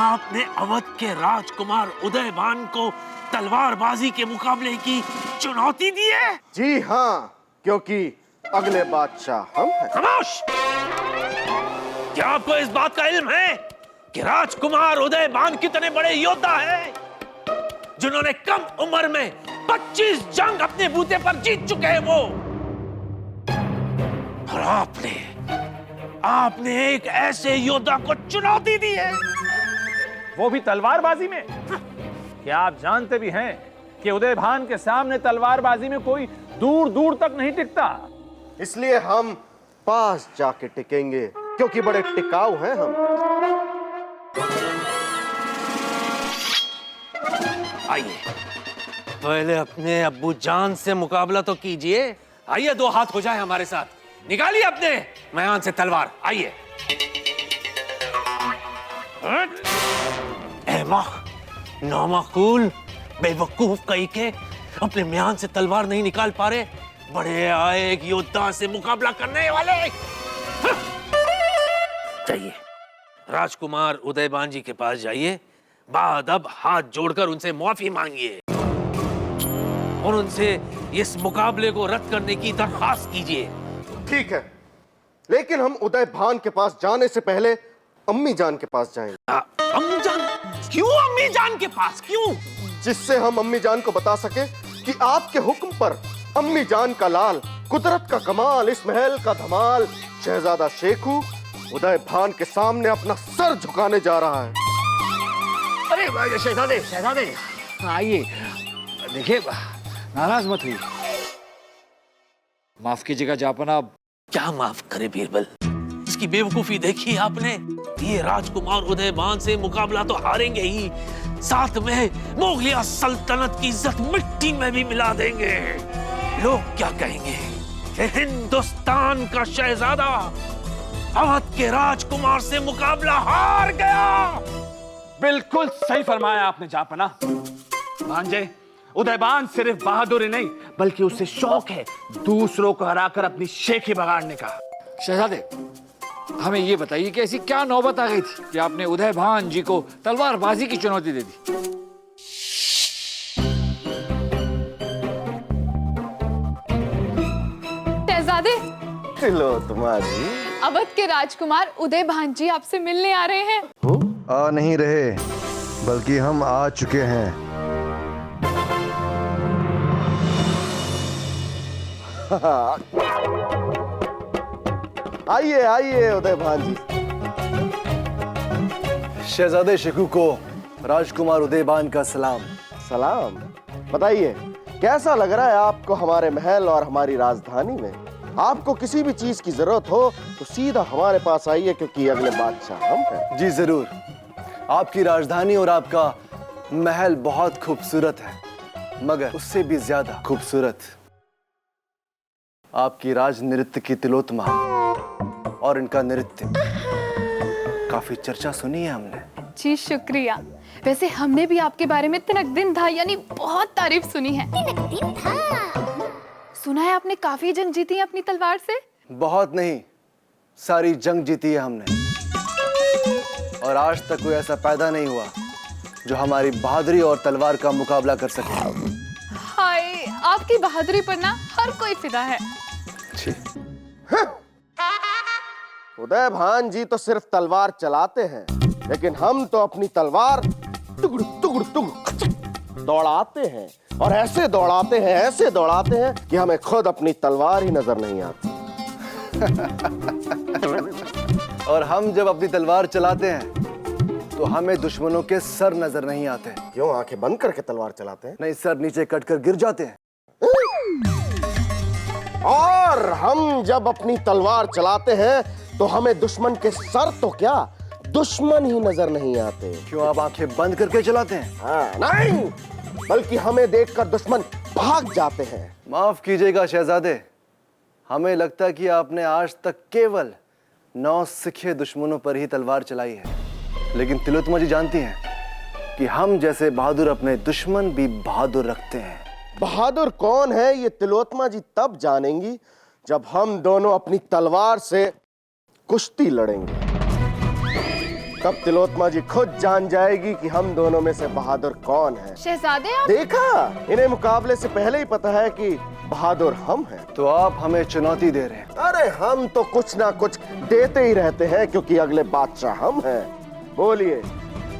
आपने अवध के राजकुमार उदयभान को तलवारबाजी के मुकाबले की चुनौती दी है? जी हाँ, क्योंकि अगले बादशाह हम हैं। खामोश! क्या आपको इस बात का इल्म है कि राजकुमार उदयभान कितने बड़े योद्धा हैं, जिन्होंने कम उम्र में 25 जंग अपने बूते पर जीत चुके हैं वो? और आपने एक ऐसे योद्धा को चुनौती दी है, वो भी तलवारबाजी में। क्या आप जानते भी हैं कि उदयभान के सामने तलवारबाजी में कोई दूर दूर तक नहीं टिकता। इसलिए हम पास जाके टिकेंगे, क्योंकि बड़े टिकाऊ हैं हम। आइए, पहले अपने अब्बू जान से मुकाबला तो कीजिए। आइए, 2 हाथ हो जाए हमारे साथ। निकालिए अपने म्यान से तलवार। आइए। नामाकूल, बेवकूफ कहीं के अपने म्यान से तलवार नहीं निकाल पा रहे, बड़े आए एक योद्धा से मुकाबला करने वाले। जाइए, राजकुमार उदयभान जी के पास जाइए, बाअदब हाथ जोड़कर उनसे माफी मांगिए और उनसे इस मुकाबले को रद्द करने की दरखास्त कीजिए। ठीक है, लेकिन हम उदयभान के पास जाने से पहले अम्मी जान के पास जाएंगे। अम्मी जान? क्यों अम्मी जान के पास? क्यों? जिससे हम अम्मी जान को बता सके कि आपके हुक्म पर अम्मी जान का लाल, कुदरत का कमाल, इस महल का धमाल, शहजादा शेखू उदयभान के सामने अपना सर झुकाने जा रहा है। अरे शहजादे आइए, देखिए नाराज मत हुई। माफ कीजिएगा जापना। क्या माफ करे बीरबल? इसकी बेवकूफी देखी आपने? ये राजकुमार उदयभान से मुकाबला तो हारेंगे ही, साथ में मुगलिया सल्तनत की इज्जत मिट्टी में भी मिला देंगे। लोग क्या कहेंगे कि हिंदुस्तान का शहजादा अवध के राजकुमार से मुकाबला हार गया। बिल्कुल सही फरमाया आपने जापना। भांजे, उदयभान सिर्फ बहादुरी नहीं बल्कि उसे शौक है दूसरों को हराकर अपनी शेखी बगाड़ने का। शहजादे, हमें ये बताइए कि ऐसी क्या नौबत आ गई थी कि आपने उदयभान जी को तलवारबाजी की चुनौती दे दी? शहजादे, तिलोत्तमा जी, अवध के राजकुमार उदयभान जी आपसे मिलने आ रहे हैं। आ नहीं रहे, बल्कि हम आ चुके हैं। आइए आइए उदयभान जी। शहजादे शेखू को राजकुमार उदयभान का सलाम। सलाम। बताइए, कैसा लग रहा है आपको हमारे महल और हमारी राजधानी में? आपको किसी भी चीज की जरूरत हो तो सीधा हमारे पास आइए, क्योंकि अगले बादशाह हम हैं। जी जरूर। आपकी राजधानी और आपका महल बहुत खूबसूरत है, मगर उससे भी ज्यादा खूबसूरत आपकी राज नृत्य की तिलोत्तमा और इनका नृत्य। काफी चर्चा सुनी है हमने। जी शुक्रिया। वैसे हमने भी आपके बारे में तिनक दिन था यानी बहुत तारीफ सुनी है। सुना है आपने काफी जंग जीती है अपनी तलवार से? बहुत नहीं, सारी जंग जीती है हमने, और आज तक कोई ऐसा पैदा नहीं हुआ जो हमारी बहादुरी और तलवार का मुकाबला कर सके। हाय, आपकी बहादुरी पर ना हर कोई फिदा है। उदयभान जी तो सिर्फ तलवार चलाते हैं, लेकिन हम तो अपनी तलवार टुगड़ टुगड़ टुगड़ दौड़ाते हैं, और ऐसे दौड़ाते हैं, ऐसे दौड़ाते हैं कि हमें खुद अपनी तलवार ही नजर नहीं आती। और हम जब अपनी तलवार चलाते हैं तो हमें दुश्मनों के सर नजर नहीं आते। क्यों, आंखें बंद करके तलवार चलाते हैं? नहीं, सर नीचे कटकर गिर जाते हैं। और हम जब अपनी तलवार चलाते हैं तो हमें दुश्मन के सर तो क्या, दुश्मन ही नजर नहीं आते। क्यों, आप आंखें बंद करके चलाते हैं? हाँ, नहीं, बल्कि हमें देखकर दुश्मन भाग जाते हैं। माफ कीजिएगा शहजादे, हमें लगता है कि आपने आज तक केवल 9 सिखे दुश्मनों पर ही तलवार चलाई है। लेकिन तिलोत्तमा जी जानती हैं कि हम जैसे बहादुर अपने दुश्मन भी बहादुर रखते हैं। बहादुर कौन है ये तिलोत्तमा जी तब जानेंगी जब हम दोनों अपनी तलवार से कुश्ती लड़ेंगे। तब तिलोत्मा जी खुद जान जाएगी कि हम दोनों में से बहादुर कौन है। शहजादे आप देखा, इन्हें मुकाबले से पहले ही पता है कि बहादुर हम हैं। तो आप हमें चुनौती दे रहे हैं? अरे हम तो कुछ ना कुछ देते ही रहते हैं, क्योंकि अगले बादशाह हम हैं। बोलिए,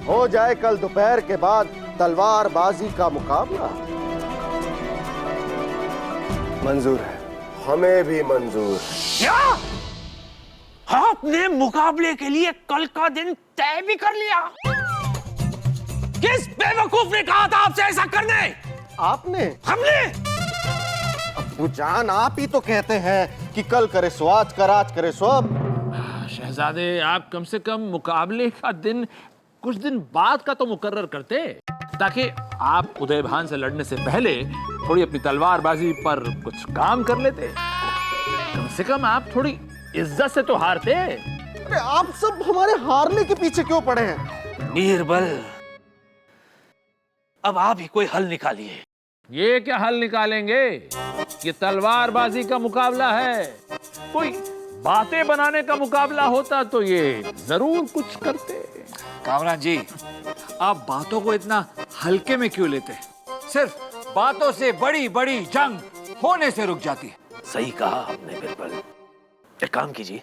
हो जाए कल दोपहर के बाद तलवारबाजी का मुकाबला? मंजूर है। हमें भी मंजूर। क्या आपने मुकाबले के लिए कल का दिन तय भी कर लिया? किस बेवकूफ ने कहा था आपसे ऐसा करने? आपने? हमने? अब्बू जान, आप ही तो कहते हैं कि कल करे सो आज, कर आज करे सो अब। शहजादे, आप कम से कम मुकाबले का दिन कुछ दिन बाद का तो मुकर्रर करते, ताकि आप उदयभान से लड़ने से पहले थोड़ी अपनी तलवारबाजी पर कुछ काम कर लेते। कम से कम आप थोड़ी इज्जत से तो हारते। अरे आप सब हमारे हारने के पीछे क्यों पड़े हैं? बीरबल, अब आप ही कोई हल निकालिए। ये क्या हल निकालेंगे? ये तलवारबाजी का मुकाबला है। कोई बातें बनाने का मुकाबला होता तो ये जरूर कुछ करते। कामरान जी, आप बातों को इतना हल्के में क्यों लेते? सिर्फ बातों से बड़ी बड़ी जंग होने से रुक जाती है। सही कहा आपने बीरबल। एक काम कीजिए,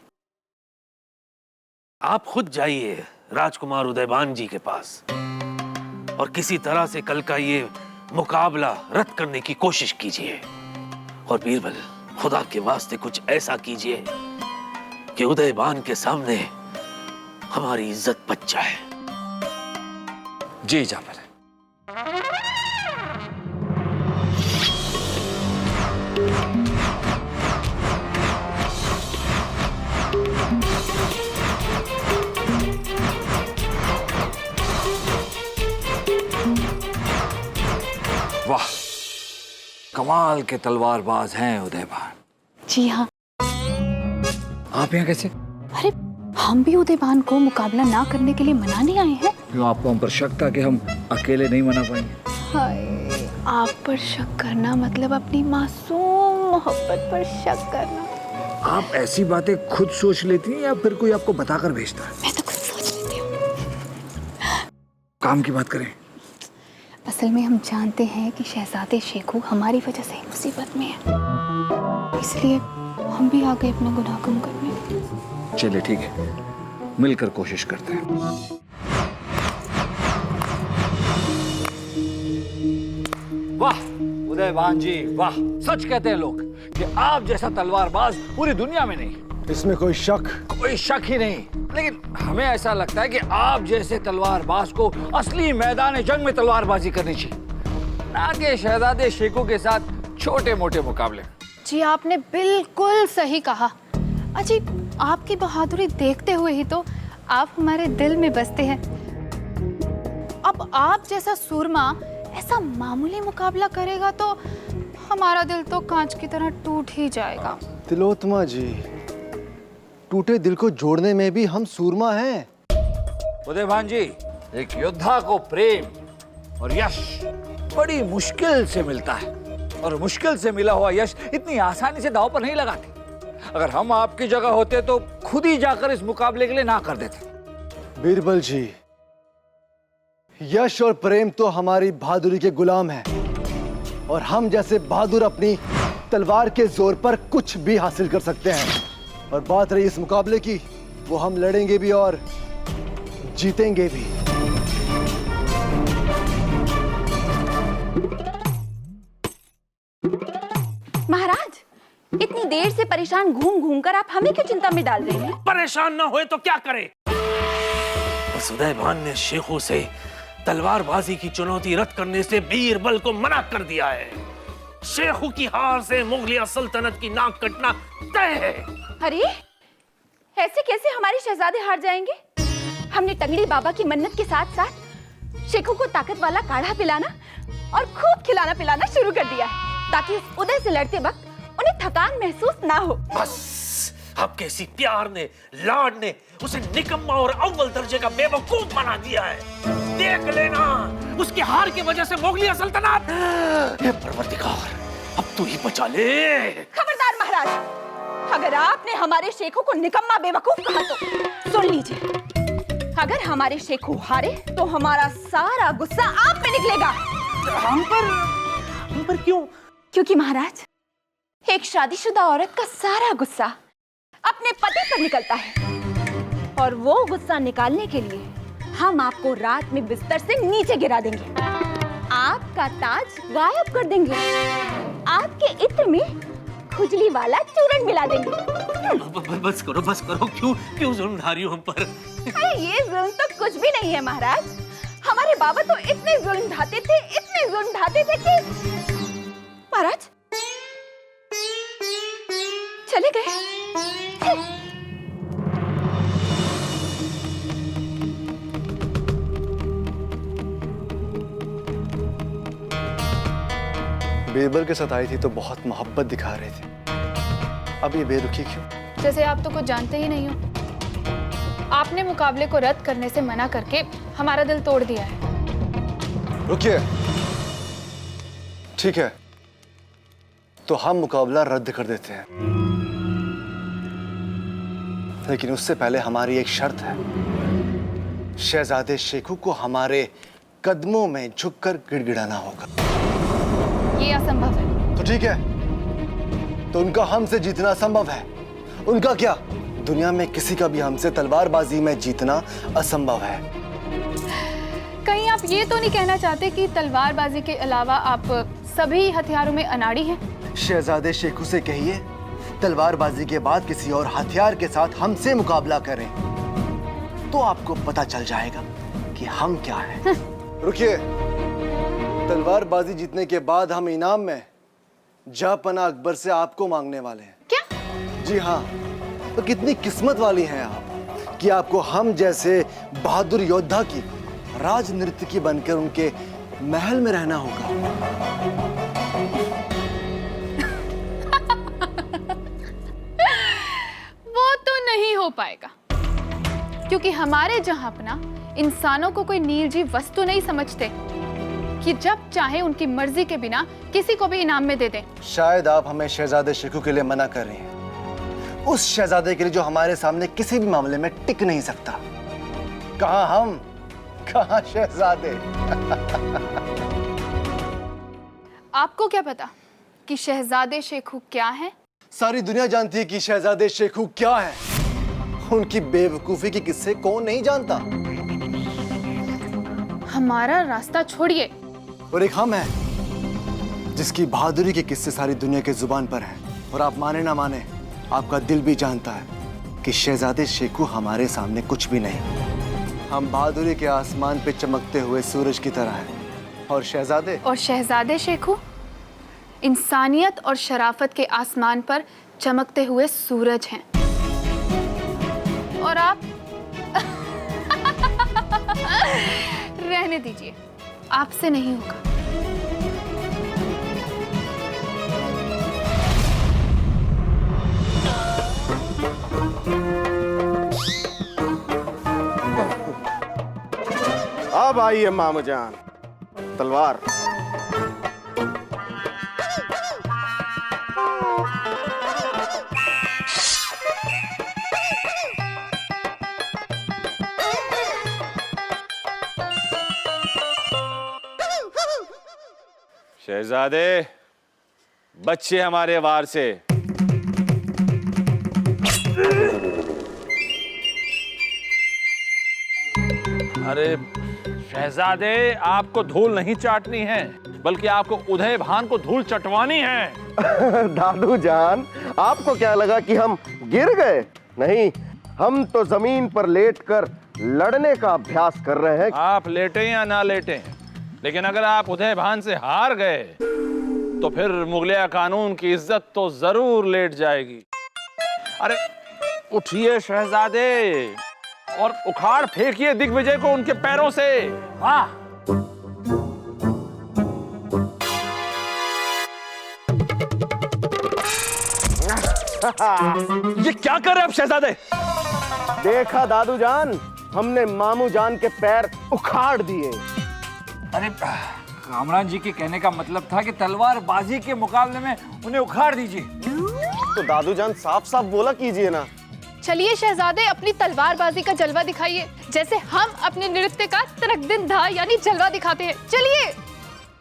आप खुद जाइए राजकुमार उदयभान जी के पास और किसी तरह से कल का ये मुकाबला रद्द करने की कोशिश कीजिए। और बीरबल, खुदा के वास्ते कुछ ऐसा कीजिए कि उदयभान के सामने हमारी इज्जत बच जाए। जी जाफर। वाह, कमाल के तलवारबाज हैं उदयभान। जी हाँ। आप यहाँ कैसे? अरे हम भी उदयभान को मुकाबला ना करने के लिए मनाने आए हैं। क्यों, आपको हम पर शक था कि हम अकेले नहीं मना पाएंगे? हाय, आप पर शक करना मतलब अपनी मासूम मोहब्बत पर शक करना। आप ऐसी बातें खुद सोच लेती हैं या फिर कोई आपको बताकर भेजता है? मैं तो खुद सोच लेती हूँ। काम की बात करें। असल में हम जानते हैं कि शहजादे शेखू हमारी वजह से मुसीबत में है, इसलिए हम भी आ गए अपना गुनाह कम करने। चलिए ठीक है, मिलकर कोशिश करते हैं। वाह उदयभान जी, वाह। सच कहते हैं लोग कि आप जैसा तलवारबाज पूरी दुनिया में नहीं। इसमें कोई शक ही नहीं, लेकिन हमें ऐसा लगता है कि आप जैसे तलवारबाज को असली मैदान जंग में तलवारबाजी करनी चाहिए, ना कि शहजादे शेखू के साथ छोटे मोटे मुकाबले। जी आपने बिल्कुल सही कहा। अजी, आपकी बहादुरी देखते हुए ही तो आप हमारे दिल में बसते हैं। अब आप जैसा सूरमा ऐसा मामूली मुकाबला करेगा तो हमारा दिल तो कांच की तरह टूट ही जाएगा। तिलोत्मा जी, टूटे दिल को जोड़ने में भी हम सूरमा हैं। उदयभान जी, एक योद्धा को प्रेम और यश बड़ी मुश्किल से मिलता है, और मुश्किल से मिला हुआ यश इतनी आसानी से दांव पर नहीं लगाते। अगर हम आपकी जगह होते तो खुद ही जाकर इस मुकाबले के लिए ना कर देते। बीरबल जी, यश और प्रेम तो हमारी बहादुरी के गुलाम हैं, और हम जैसे बहादुर अपनी तलवार के जोर पर कुछ भी हासिल कर सकते हैं। और बात रही इस मुकाबले की, वो हम लड़ेंगे भी और जीतेंगे भी। महाराज, इतनी देर से परेशान घूम घूम कर आप हमें क्यों चिंता में डाल रहे हैं? परेशान ना होए तो क्या करे? बस उदयभान ने शेखू से तलवारबाजी की चुनौती रद्द करने से बीरबल को मना कर दिया है। शेखू की हार से मुगलिया सल्तनत की नाक कटना तय है। अरे, ऐसे कैसे हमारे शहजादे हार जाएंगे? हमने टंगड़ी बाबा की मन्नत के साथ साथ शेखू को ताकत वाला काढ़ा पिलाना और खूब खिलाना पिलाना शुरू कर दिया है, ताकि उस उदय से लड़ते वक्त उन्हें थकान महसूस ना हो। बस आपके इसी प्यार ने, लाड ने उसे निकम्मा और अव्वल दर्जे का बेवकूफ बना दिया है। देख लेना, उसकी हार की वजह से मुगलिया सल्तनत। हे परवरदिगार, अब तू ही बचा ले। खबरदार महाराज, अगर आपने हमारे शेखू को निकम्मा बेवकूफ कहा तो सुन लीजिए, अगर हमारे शेखू हारे तो हमारा सारा गुस्सा आप पे निकलेगा। हम पर क्यों? क्योंकि महाराज, एक शादीशुदा औरत का सारा गुस्सा अपने पति पर निकलता है, और वो गुस्सा निकालने के लिए हम आपको रात में बिस्तर से नीचे गिरा देंगे, आपका ताज गायब कर देंगे, आपके इत्र में खुजली वाला चूरन मिला देंगे। बस करो, क्यों जुल्म ढा रही हो हम पर? अरे ये जुल्म तो कुछ भी नहीं है महाराज। हमारे बाबा तो इतने जुल्म ढाते थे कि महाराज चले गए। बीरबल के साथ आई थी तो बहुत मोहब्बत दिखा रहे थे, अब ये बेरुखी क्यों? जैसे आप तो कुछ जानते ही नहीं हो। आपने मुकाबले को रद्द करने से मना करके हमारा दिल तोड़ दिया है। रुकिए, ठीक है, तो हम मुकाबला रद्द कर देते हैं, लेकिन उससे पहले हमारी एक शर्त है। शहजादे शेखू को हमारे कदमों में झुककर गिड़गिड़ाना होगा। ये असंभव है। तो ठीक है, तो उनका हमसे जीतना संभव है। उनका क्या, दुनिया में किसी का भी हमसे तलवारबाजी में जीतना असंभव है। कहीं आप ये तो नहीं कहना चाहते कि तलवारबाजी के अलावा आप सभी हथियारों में अनाड़ी हैं? शहजादे शेखू से कहिए तलवारबाजी के बाद किसी और हथियार के साथ हमसे मुकाबला करें, तो आपको पता चल जाएगा कि हम क्या हैं। रुकिए, तलवारबाजी जीतने के बाद हम इनाम में जहांपनाह अकबर से आपको मांगने वाले हैं। क्या? जी हाँ, तो कितनी किस्मत वाली हैं आप कि आपको हम जैसे बहादुर योद्धा की राजनर्तकी बनकर उनके महल में रहना होगा। वो तो नहीं हो पाएगा, क्योंकि हमारे जहांपनाह इंसानों को कोई निर्जीव वस्तु नहीं समझते कि जब चाहे उनकी मर्जी के बिना किसी को भी इनाम में दे दें। शायद आप हमें शहजादे शेखू के लिए मना कर रही हैं, उस शहजादे के लिए जो हमारे सामने किसी भी मामले में टिक नहीं सकता। कहां हम, कहां शहजादे। आपको क्या पता कि शहजादे शेखू क्या है? सारी दुनिया जानती है कि शहजादे शेखू क्या है। उनकी बेवकूफी के किस्से कौन नहीं जानता। हमारा रास्ता छोड़िए। और एक हम हैं जिसकी बहादुरी के किस्से सारी दुनिया के जुबान पर हैं। और आप माने ना माने, आपका दिल भी जानता है कि शहजादे शेखू हमारे सामने कुछ भी नहीं। हम बहादुरी के आसमान पे चमकते हुए सूरज की तरह हैं। और शहजादे शेखू इंसानियत और शराफत के आसमान पर चमकते हुए सूरज हैं। और आप रहने दीजिए, आपसे नहीं होगा। अब आइए मामू जान, तलवार। शहजादे, बच्चे हमारे वार से। अरे शहजादे, आपको धूल नहीं चाटनी है, बल्कि आपको उदय भान को धूल चटवानी है। दादू जान, आपको क्या लगा कि हम गिर गए? नहीं, हम तो जमीन पर लेटकर लड़ने का अभ्यास कर रहे हैं। आप लेटे या ना लेटे, लेकिन अगर आप उदय भान से हार गए तो फिर मुगलिया कानून की इज्जत तो जरूर लेट जाएगी। अरे उठिए शहजादे और उखाड़ फेंकिए दिग्विजय को उनके पैरों से। वाह! ये क्या कर रहे हैं आप शहजादे? देखा दादू जान, हमने मामू जान के पैर उखाड़ दिए। अरे कामरान जी के कहने का मतलब था कि तलवारबाजी के मुकाबले में उन्हें उखाड़ दीजिए। तो दादू जान साफ साफ बोला कीजिए ना चलिए शहजादे, अपनी तलवारबाजी का जलवा दिखाइए, जैसे हम अपने नृत्य का तनकदिन धा यानी जलवा दिखाते हैं। चलिए।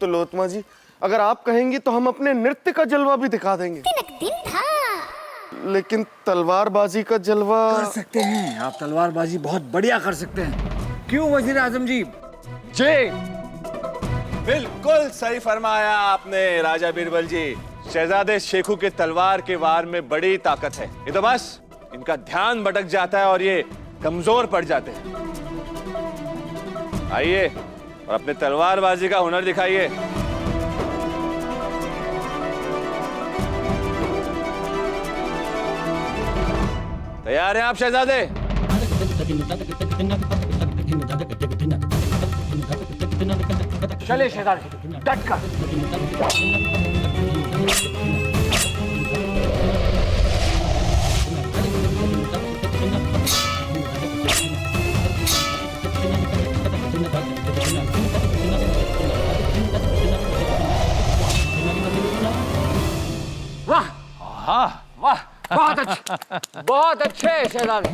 तिलोत्तमा जी, अगर आप कहेंगी तो हम अपने नृत्य का जलवा भी दिखा देंगे, लेकिन तलवारबाजी का जलवा कर सकते हैं आप, तलवारबाजी बहुत बढ़िया कर सकते हैं। क्यों वजीर आजम जी? जी बिल्कुल सही फरमाया आपने राजा बीरबल जी। शहजादे शेखू के तलवार के वार में बड़ी ताकत है। ये तो बस इनका ध्यान भटक जाता है और ये कमजोर पड़ जाते हैं। आइए और अपने तलवारबाजी का हुनर दिखाइए। तैयार हैं आप शहजादे? चलिए शहजादे, डट कर। वाह वाह, बहुत अच्छे, बहुत अच्छे शहजादे।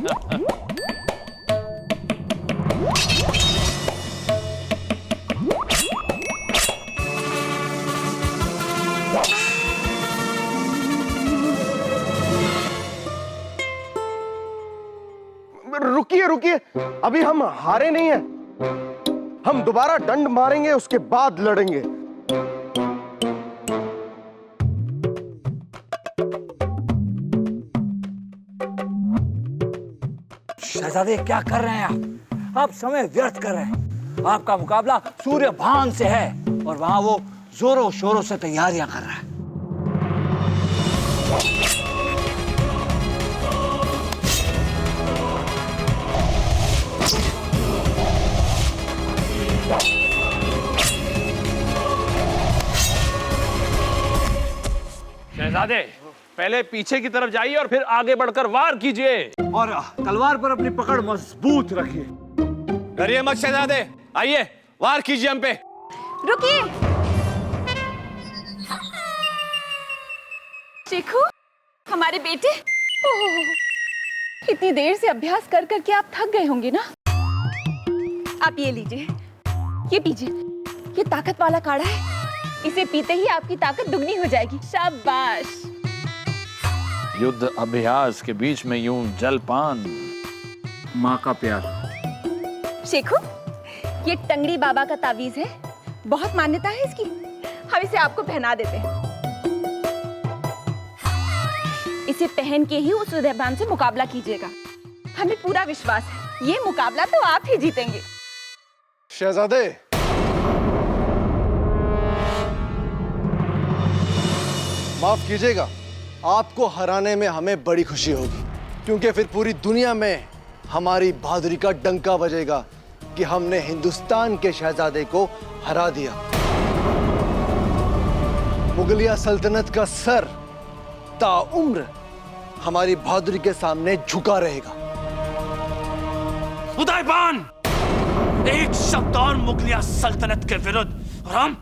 रुकिए रुकिए, अभी हम हारे नहीं हैं। हम दोबारा दंड मारेंगे, उसके बाद लड़ेंगे। शहजादे क्या कर रहे हैं आप समय व्यर्थ कर रहे हैं। आपका मुकाबला सूर्यभान से है और वहां वो जोरों शोरों से तैयारियां कर रहा है। शहजादे, पहले पीछे की तरफ जाइए और फिर आगे बढ़कर वार कीजिए। और तलवार पर अपनी पकड़ मजबूत रखिए। डरिए मत शहजादे, आइए वार कीजिए हम पे। रुकिए। शेखू, हमारे बेटे, इतनी देर से अभ्यास कर करके आप थक गए होंगे ना। आप ये लीजिए, ये पीजिए, ये ताकत वाला काढ़ा है। इसे पीते ही आपकी ताकत दुगनी हो जाएगी। शाबाश। युद्ध अभ्यास के बीच में यूं जलपान, माँ का प्यार। शेखू, ये टंगड़ी बाबा का तावीज है, बहुत मान्यता है इसकी। हम इसे आपको पहना देते हैं। इसे पहन के ही उस उदयभान से मुकाबला कीजिएगा। हमें पूरा विश्वास है, ये मुकाबला तो आप ही जीतेंगे। शहजादे, माफ कीजिएगा, आपको हराने में हमें बड़ी खुशी होगी, क्योंकि फिर पूरी दुनिया में हमारी बहादुरी का डंका बजेगा कि हमने हिंदुस्तान के शहजादे को हरा दिया। मुगलिया सल्तनत का सर ताउम्र हमारी बहादुरी के सामने झुका रहेगा। उदयभान, एक शब्द और मुगलिया सल्तनत के विरुद्ध और हम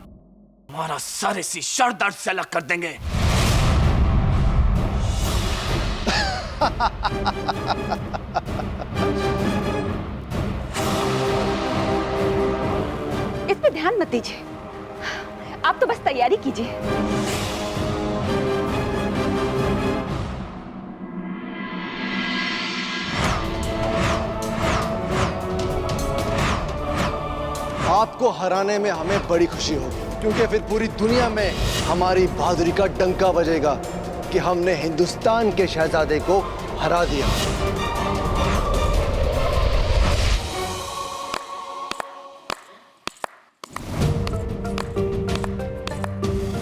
हमारा सर इसी शरदर्द से अलग कर देंगे। इस पे ध्यान मत दीजिए, आप तो बस तैयारी कीजिए। आपको हराने में हमें बड़ी खुशी होगी, क्योंकि फिर पूरी दुनिया में हमारी बहादुरी का डंका बजेगा कि हमने हिंदुस्तान के शहजादे को हरा दिया।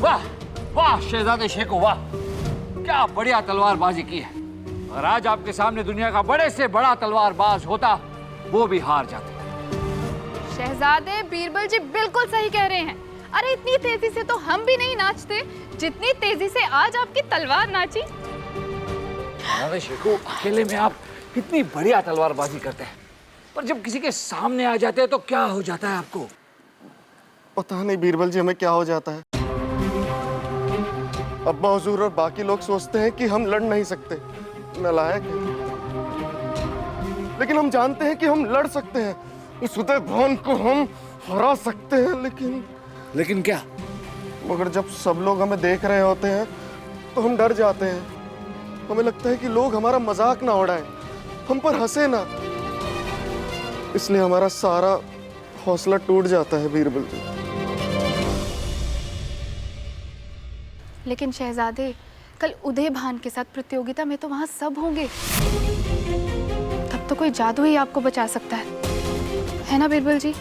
वाह वाह शहजादे शेखू, वाह क्या बढ़िया तलवारबाजी की है। अगर आज आपके सामने दुनिया का बड़े से बड़ा तलवारबाज होता, वो भी हार जाते। शहजादे बीरबल जी बिल्कुल सही कह रहे हैं। अरे इतनी तेजी से तो हम भी नहीं नाचते जितनी तेजी से आज आपकी तलवार नाची। शहजादे शेखू, अकेले में आप इतनी बढ़िया तलवारबाजी करते हैं, पर जब किसी के सामने आ जाते हैं तो क्या हो जाता है आपको? पता नहीं बीरबल जी, हमें क्या हो जाता है। अब्बा हुजूर और बाकी लोग सोचते हैं कि हम लड़ नहीं सकते। नालायक है। लेकिन हम जानते हैं कि हम लड़ सकते हैं, उस उदय भान को हम हरा सकते हैं। लेकिन क्या? मगर जब सब लोग हमें देख रहे होते हैं तो हम डर जाते हैं। हमें लगता है कि लोग हमारा मजाक ना उड़ाएं, हम पर हंसे ना, इसलिए हमारा सारा हौसला टूट जाता है बीरबल जी। लेकिन शहजादे, कल उदय भान के साथ प्रतियोगिता में तो वहां सब होंगे, तब तो कोई जादू ही आपको बचा सकता है ना बीरबल जी?